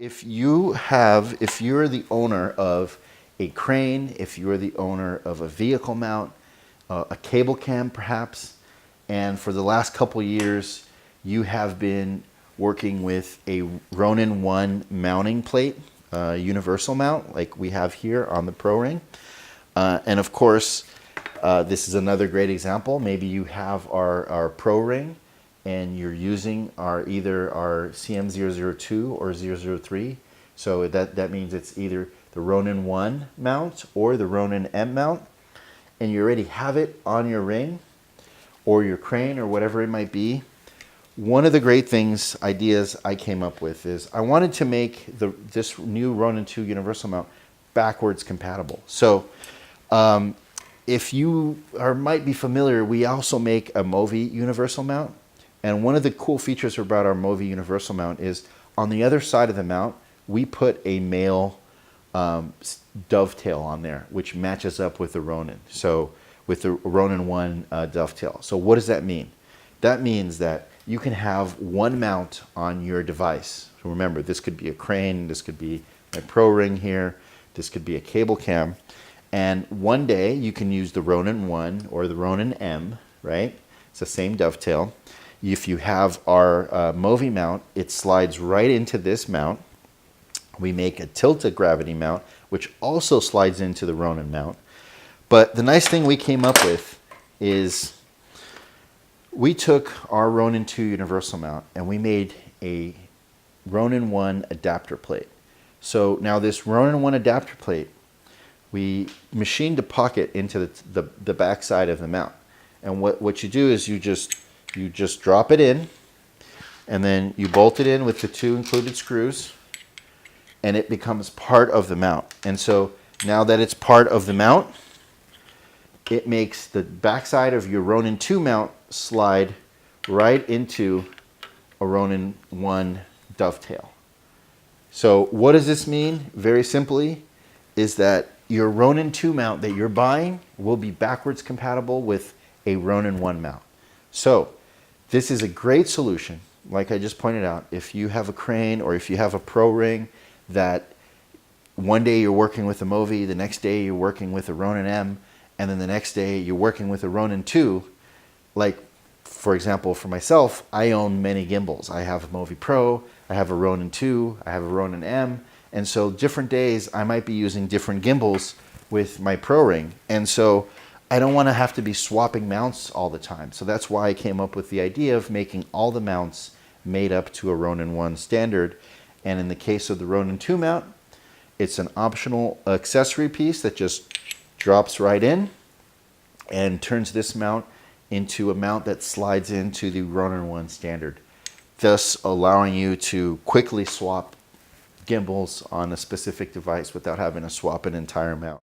If you're the owner of a crane, if you're the owner of a vehicle mount, a cable cam perhaps, and for the last couple years you have been working with a Ronin-1 mounting plate, universal mount like we have here on the Pro Ring. And of course, this is another great example. Maybe you have our Pro Ring and you're using either our CM002 or 003. So that means it's either the Ronin-1 mount or the Ronin-M mount, and you already have it on your ring or your crane or whatever it might be. One of the great ideas I came up with is I wanted to make this new Ronin-2 universal mount backwards compatible. So if you might be familiar, we also make a Movi universal mount. And one of the cool features about our Movi universal mount is on the other side of the mount, we put a male dovetail on there, which matches up with the Ronin. So with the Ronin-1 dovetail. So what does that mean? That means that you can have one mount on your device. So remember, this could be a crane, this could be a Pro Ring here, this could be a cable cam. And one day you can use the Ronin-1 or the Ronin-M, right? It's the same dovetail. If you have our Movi mount, it slides right into this mount. We make a tilted gravity mount, which also slides into the Ronin mount. But the nice thing we came up with is we took our Ronin-2 universal mount and we made a Ronin-1 adapter plate. So now this Ronin-1 adapter plate, we machined a pocket into the back side of the mount. And what you do is you just drop it in, and then you bolt it in with the two included screws, and it becomes part of the mount. And so now that it's part of the mount, it makes the backside of your Ronin-2 mount slide right into a Ronin-1 dovetail. So what does this mean? Very simply, is that your Ronin-2 mount that you're buying will be backwards compatible with a Ronin-1 mount. So this is a great solution, like I just pointed out. If you have a crane or if you have a Pro Ring that one day you're working with a Movi, the next day you're working with a Ronin-M, and then the next day you're working with a Ronin-2, like for example, for myself, I own many gimbals. I have a Movi Pro, I have a Ronin-2, I have a Ronin-M, and so different days I might be using different gimbals with my Pro Ring. And so I don't want to have to be swapping mounts all the time. So that's why I came up with the idea of making all the mounts made up to a Ronin-1 standard. And in the case of the Ronin-2 mount, it's an optional accessory piece that just drops right in and turns this mount into a mount that slides into the Ronin-1 standard, thus allowing you to quickly swap gimbals on a specific device without having to swap an entire mount.